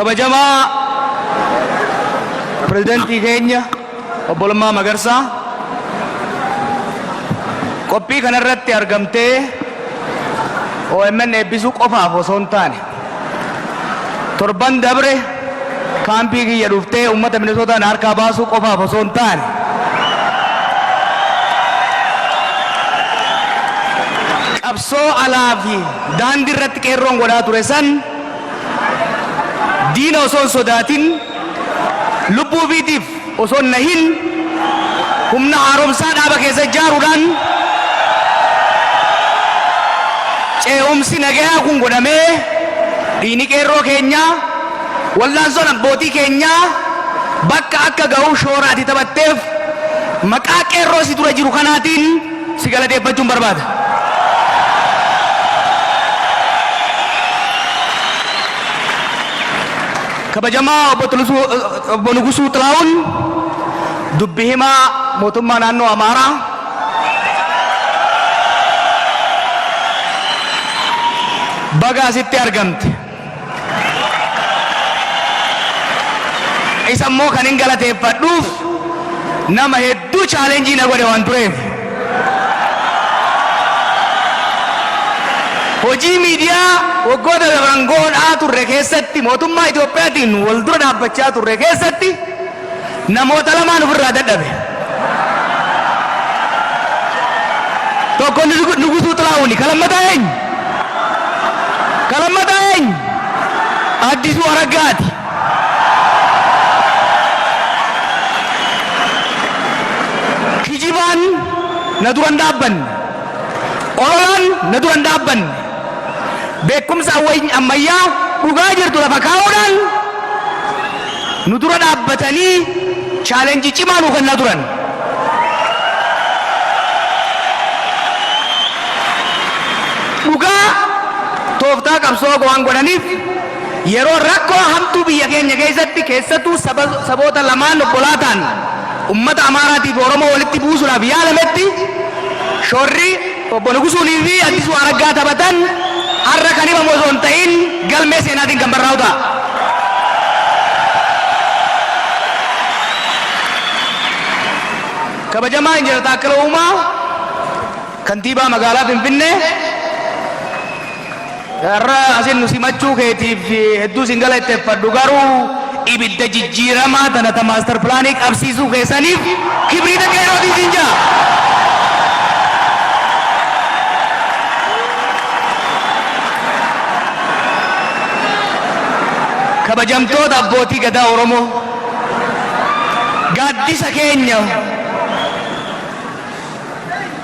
kabajamaa pirezidantii keenya obbo Lammaa Magarsaa qophii kanarratti argamtee OMN eebbisuu qofaaf osoo hin taane torban dabre kaampii kiyya dhuftee uummata Minisootaan harkaa baasuu qofaaf osoo hin taane qabsoo alaa fi daandii irratti qeerroon godhaa ture san diina osoo hin sodaatin lubbuu ofiitiif osoo hin nahin humna haaromsaa dhaaba keessa ijaaruudhaan ce'umsi nagayaa kun godhamee diini qeerroo keenyaa wallaansoon abbootii keenyaa bakka akka ga'u shooraati taphatteef maqaa qeerroo si dura jiru kanaatiin si galateeffachuun barbaada. kabajamaa obbo Nugusuu Xilaa'uun dubbi himaa mootummaa naannoo Amaaraa baga asitti argamte. Isa immoo kan hin galateeffadhuuf nama hedduu chaalenjii na godhe waan tureef. Hojii miidiyaa waggoota dabran godhaa turre keessatti mootummaa Itoophiyaatiin wal dura dhaabbachaa turre keessatti namoota lamaan ofirraa dadhabe. Tokko Nugusuu Xilaa'uuni kalammataa eenyu? Kalammataa eenyu? Addisuu Araggaati. Kijibaan na duran dhaabbanne. Ololaan na duran dhaabbanne. Beekumsa ammayyaa dhugaa jirtu lafa kaa'uudhaan nu dura dhaabbatanii chaalenjii cimaa nu kennaa turan. Dhugaa tooftaa qabsoo waan godhaniif yeroo rakkoo hamtuu biyya keenya keessatti keessattuu saboota lamaan obbolaa ta'an ummata Amaaraatiif Oromoo walitti buusuudhaaf yaalametti shoorri obbo Nugusuunii fi Addisuu Araggaa taphatan har'a kan himamu osoo hin ta'in galmee seenaatiin kan barraa'u ta'a. Kabajamaa Injiinar Taakkalaa Uumaa kantiibaa magaalaa Finfinnee har'a asin nu simachuu keetiif hedduu sin galateeffadhu garuu ibidda jijjiiramaa tana maastar pilaanii qabsiisuu keessaniif kibriita qeerrootiin siin jaa. Kabajamtoota abbootii gadaa Oromoo gaaddisa keenya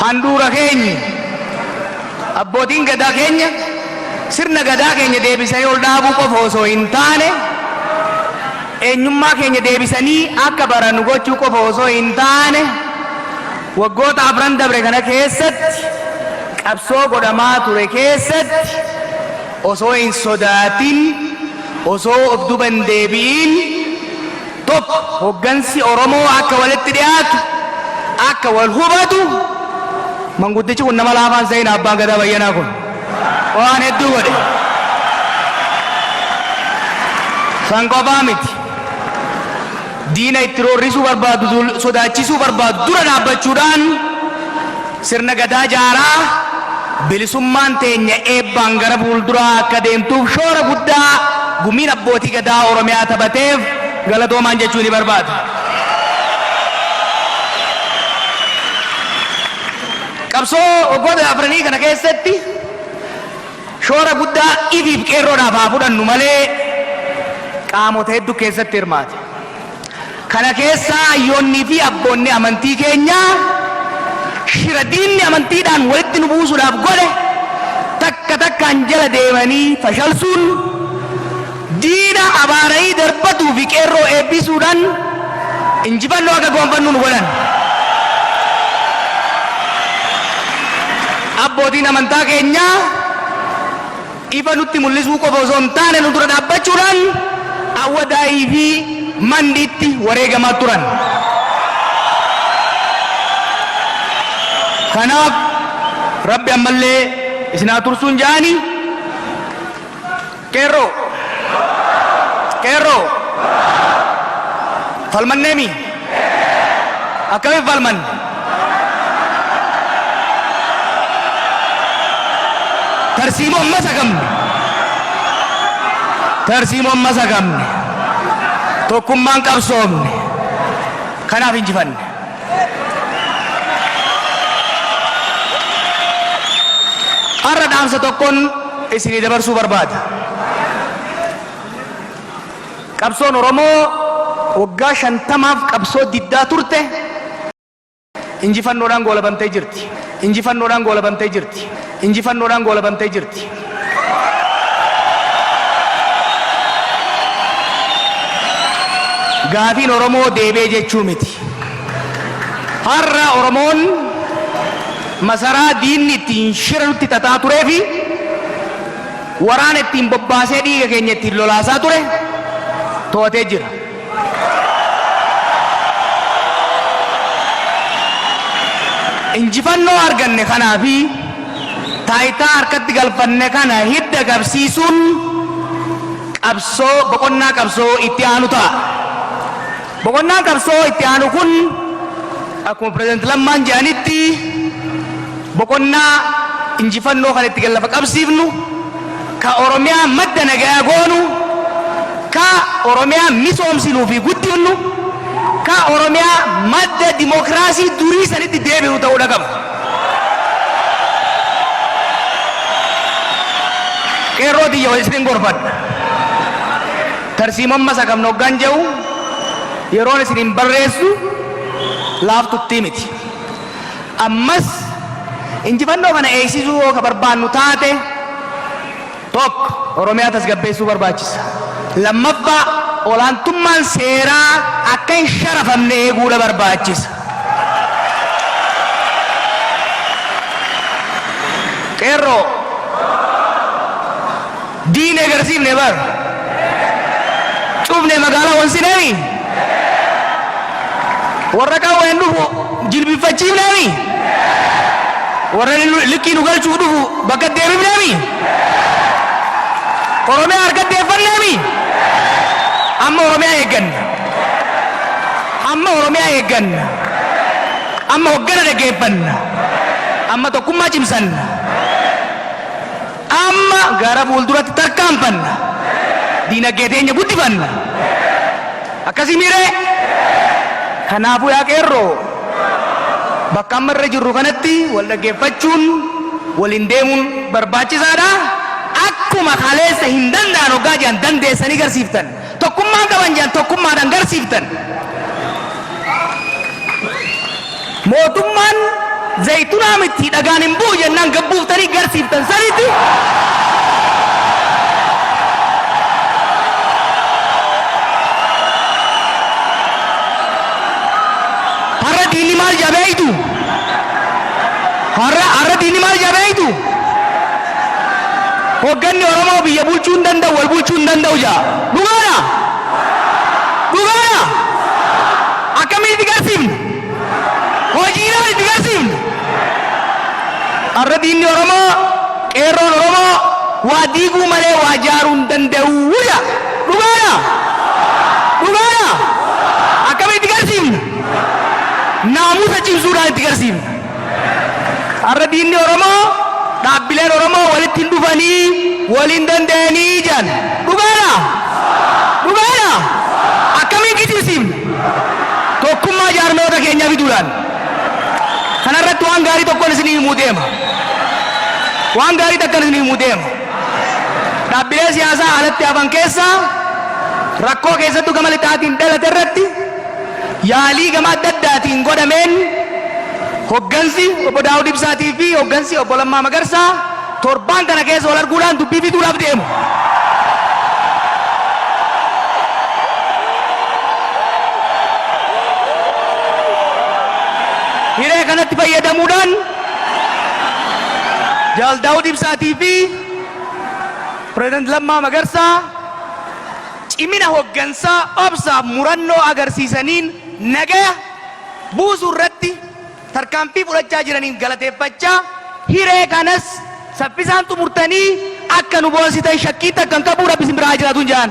handhuura keenya abbootiin gadaa keenya sirna gadaa keenya deebisanii ol dhaabuu qofa osoo hin taane eenyummaa keenya deebisanii akka barannu gochuu qofa osoo hin taane waggoota afran dabre kana keessatti qabsoo godhamaa ture keessatti osoo hin sodaatin osoo of duuba hin deebi'in tokko hoggansi Oromoo akka walitti dhiyaatu akka wal hubatu manguddichi kun nama laafaan sa'in abbaan gadaa bayyanaa kun waan hedduu godhe. San qofaa miti diina itti roorrisuu barbaadu sodaachisuu barbaadu dura dhaabbachuudhaan sirna gadaa jaaraa bilisummaan teenya eebbaan gara fuulduraa akka deemtuuf shoora guddaa gumiin abbootii gadaa Oromiyaa taphateef galatoomaan jechuu ni barbaada. Qabsoo waggoota afranii kana keessatti shoora guddaa ifiif qeerroodhaaf haa fudhannu malee qaamota hedduu keessatti hirmaate. Kana keessaa hayyoonnii fi abboonni amantii keenyaa shira diinni amantiidhaan walitti nu buusuudhaaf godhe takka takkaan jala deemanii fashalsuun diina abaaranii darbatuu fi qeerroo eebbisuudhaan injifannoo akka goonfannu nu godhan. Abbootiin amantaa keenyaa ifa nutti mul'isuu qofa osoo hin taane nu dura dhaabbachuudhaan awwadaayii fi mandiitti wareegamaa turan. Kanaaf Rabbi ammallee isinaa tursuun jaani qeerroo Kero. Falman nemi. Akami falman. Tarsimo masakam. Tarsimo masakam. Tokkummaan qabsoomne. Kanaaf injifanne. Har'a dhaamsa tokkoon isinii dabarsuu barbaada. Qabsoon Oromoo waggaa 50 qabsoo diddaa turte injifannoodhaan goolabamtee jirti. Injifannoodhaan goolabamtee jirti. Injifannoodhaan goolabamtee jirti. Gaafiin Oromoo deebee jechuu miti. Har'a Oromoon masaraa diinni ittiin shiranutti tataa turee fi waraana ittiin bobbaasee dhiiga keenya ittiin lolaasaa ture to'atee jira. Injifannoo arganne kanaa fi taayitaa harkatti galfanne kana hidda qabsiisuun qabsoo boqonnaa qabsoo itti aanu ta'a. Boqonnaan qabsoo itti aanu kun akkuma Pireezidenti Lammaan jedhanitti boqonnaa injifannoo kan itti gallafa qabsiifnu ka Oromiyaa madda nagaa goonu ka Oromiyaa misoomsinuu fi guddifnu ka Oromiyaa madda dimokiraasii durii sanitti deebi'u ta'uudha qaba. Qeerroo xiyya wal isin gorfadha. Tarsiimoon masa qabna hoggaan jedhu yeroon isin hin barreessu laaftutti miti. Ammas injifannoo kana eegsisuu yoo ka barbaannu taate tokko Oromiyaa tasgabbeessuu barbaachisa. Lammaffaa olaantummaan seeraa akka hin sharafamne eeguudha barbaachisa. Qeerroo diinee agarsiifne bar cufne magaalaa wansineemi warra qawween dhufu jilbifachiifneemi warra likkii nu galchuu dhufu bakka deebifneemi Oromiyaa harkatteeffanneemi amma Oromiyaa eegganna amma Oromiyaa eegganna amma hoggana dhaggeeffanna amma tokkummaa cimsanna amma gara fuulduratti tarkaanfanna diinagdee teenya guddifanna akkasii miiree. Kanaafuu yaa qeerroo bakka amma irra jirru kanatti wal dhaggeeffachuun waliin deemuun barbaachisaadha. Akkuma kaleessa hin danda'an hoggaa jiran dandeessanii garsiiftan tokkummaa qaban jiran tokkummaadhaan garsiiftan. Mootummaan zaytunaa miti dhagaan hin bu'u jennaan gabbuuftanii garsiiftan sanitti. Har'a diinni maal jabeeytu? Har'a diinni maal jabeeytu? Hogganni Oromoo biyya bulchuu hin danda'u wal bulchuu hin danda'u jaa. Dhugaadha? Dhugaadha? Akkamiin itti garsiifne? Hojiidhaan itti garsiifne? Har'a diinni Oromoo qeerroon Oromoo waa diiguu malee waa ijaaruu hin danda'u jaa. Dhugaadha? Dhugaadha? Akkamiin itti garsiifne? Naamusa cimsuudhaan itti garsiifne. Har'a diinni Oromoo dhaabbileen Oromoo walitti hin dhufanii waliin danda'anii jiran. Dhugaadha? Dhugaadha? Akkamiin cimsiifne? Tokkummaa jaarmoota keenyaa fiduudhaan. Kanarratti waan gaarii tokkoon isinii himuu deema. Waan gaarii takkan isinii himuu deema. Dhaabbilee siyaasaa alatti hafan keessaa rakkoo keessattuu gama lixaatiin dhalate irratti yaalii gama adda addaatiin godhameen hoggansi obbo Daawud Ibsaatii fi hoggansi obbo Lammaa Magarsaa torbaan kana keessa wal arguudhaan dubbii fiduudhaaf deemu. Hiree kanatti fayyadamuudhaan Jaal Daawud Ibsaatii fi Pireezidenti Lammaa Magarsaa cimina hoggansaa obsaaf murannoo agarsiisaniin nagaya buusuu irratti tarkaanfii fudhachaa jiraniin galateeffachaa hiree kanas saffisaan xumurtanii akka nu boonsitan shakkii takkan qabuudha bisin biraa jiraatuun jaan.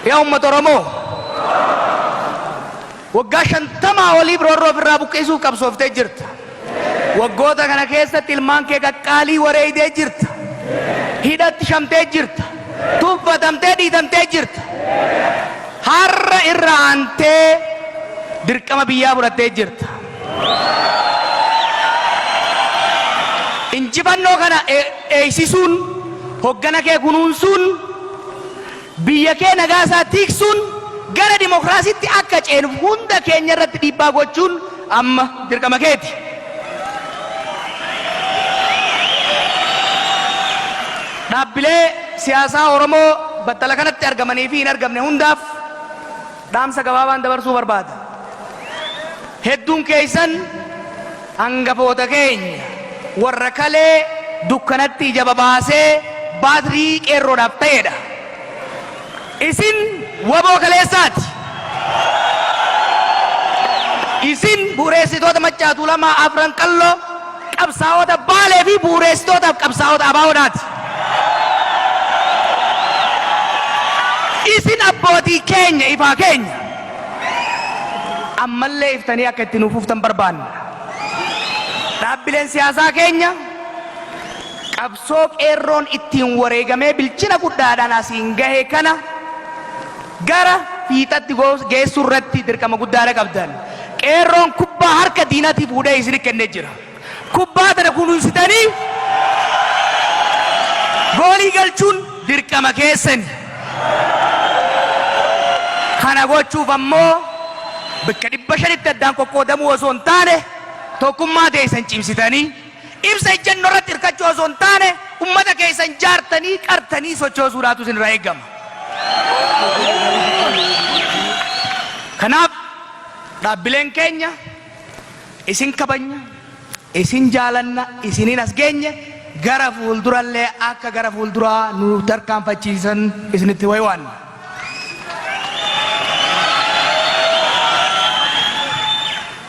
yaa uummata Oromoo waggaa 50 olii roorroo ofirraa buqqisuuf qabsooftee jirta. Waggoota kana keessatti ilmaan kee qaqqaalii wareegdee jirta. Hidhatti shamtee jirta. Tuffatamtee dhiitamtee jirta. Har'a irra aantee dirqama biyyaa fudhattee jirta. Injifannoo kana eegsisuun, hoggana kee kunuunsuun, biyya kee nagaa isaa tiksuun, gara dimokiraasiitti akka ceenu hunda keenya irratti dhiibbaa gochuun amma dirqama keeti. Dhaabbilee siyaasaa Oromoo battala kanatti argamanii fi hin argamne hundaaf dhaamsa gabaabaan dabarsuu barbaada. Hedduun keessan hangafoota keenya warra kalee dukkanatti ija babaasee baatirii qeerroodhaaf ta'edha. Isin waboo kaleessaati. Isin bu'uureessitoota Maccaa Tuulamaa Afran Qalloo, qabsaa'ota Baalee fi bu'uureessitootaaf qabsaa'ota Abaawoodhaati. Isin abbootii keenya ifaa keenya. Ammallee iftanii akka itti nuuf uftan barbaanna. Dhaabbileen siyaasaa keenya qabsoo qeerroon ittiin wareegamee bilchina guddaadhaan asiin gahe kana gara fiixatti geessuu irratti dirqama guddaadha qabdan. Qeerroon kubbaa harka diinatii fuudhee isinii kennee jira. Kubbaa tana kunuunsitanii goolii galchuun dirqama keessan. Kana gochuuf ammoo bakka 500tti addaan qoqqoodamuu osoo hin taane tokkummaa teessan cimsitanii ibsa ejjennoo irratti hirkachuu osoo hin taane ummata keessan jaartanii qartanii sochoosuudhaatu isin irraa eegama. Kanaaf dhaabbileen keenya isin kabajna, isin jaalanna, isiniin as geenye gara fuuldurallee akka gara fuulduraa nu tarkaanfachiisan isinitti waywaanna.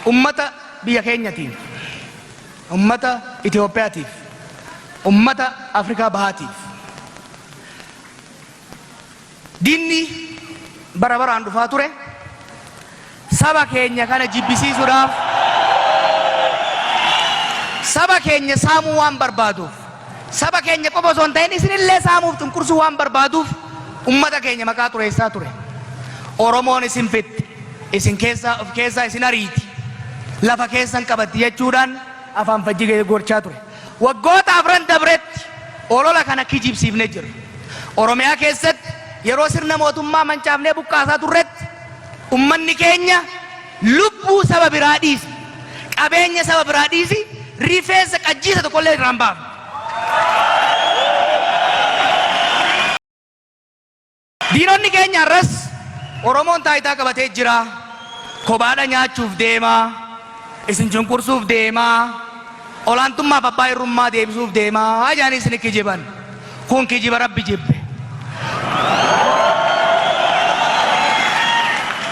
Ummata biyya keenyatiin, ummata Itoophiyaatiif, ummata Afrikaa Bahaatiif diinni bara baraan dhufaa ture saba keenya kana jibbisiisuudhaaf, saba keenya saamuu waan barbaaduuf, saba keenya qofa osoo hin ta'in isinillee saamuuf cunqursuu waan barbaaduuf ummata keenya maqaa xureessaa ture. Oromoon isin fitti, isin of keessaa isin ariiti, lafa keessan qabatti jechuudhaan afaan fajjii gochaa ture. Waggoota afran dabretti olola kana kijibsiifnee jirra. Oromiyaa keessatti yeroo sirna mootummaa mancaafnee buqqaasaa turretti ummanni keenya lubbuu saba biraa dhiisi, qabeenya saba biraa dhiisi, rifeensa qajjiisa tokkollee irraan baafne. Diinonni keenya arras Oromoon taayitaa qabatee jira. Kobaadha nyaachuuf deemaa, isin cunqursuuf deemaa, olaantummaaf abbaa irrummaa deebisuuf deemaa. Hajaan isin kijiban. Kun kijiba Rabbi jibbe.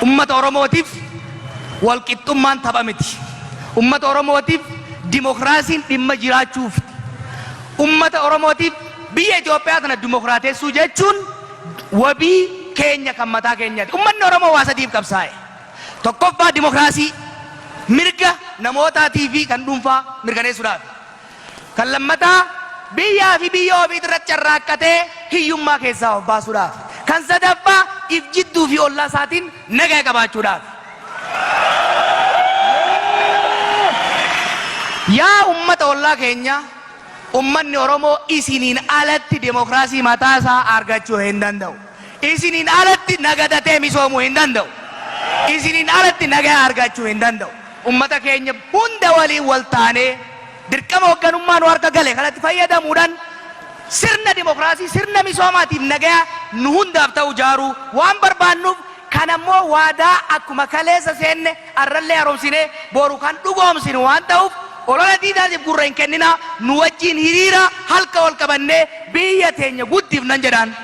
Ummata Oromootiif walqixxummaan tapha miti. Ummata Oromootiif dimokiraasiin dhimma jiraachuuf. Ummata Oromootiif biyya Itoophiyaa tana dimokiraateessuu jechuun wabii keenya kan mataa keenyaati. Ummanni Oromoo waa sadiif qabsaa'e. Tokkoffaa dimokiraasii, mirga namootaatii fi kan dhuunfaa mirkaneessuudhaaf. Kan lammataa biyyaa fi biyya ofii irratti carraaqqatee hiyyummaa keessaa of baasuudhaaf. Kan sadaffaa if jidduu fi ollaa isaatiin nagaa qabaachuudhaaf. Yaa ummata ollaa keenya, ummanni Oromoo isiniin alatti dimokiraasii mataa isaa argachuu hin danda'u. Isiniin alatti nagadatee misoomuu hin danda'u. Isiniin alatti nagaa argachuu hin danda'u. Ummata keenya hunda waliin wal taanee dirqama hoogganummaa nu harka gale kanatti fayyadamuudhaan sirna dimokiraasii, sirna misoomaatiif nagaa nu hundaaf ta'u ijaaruu waan barbaannuuf, kan ammoo waadaa akkuma kaleessa seenne arrallee haaromsinee boru kan dhugoomsinu waan ta'uuf olola diinaatiif gurra hin kennina. Nu wajjin hiriira halka wal qabannee biyya teenya guddifnan jedhaan.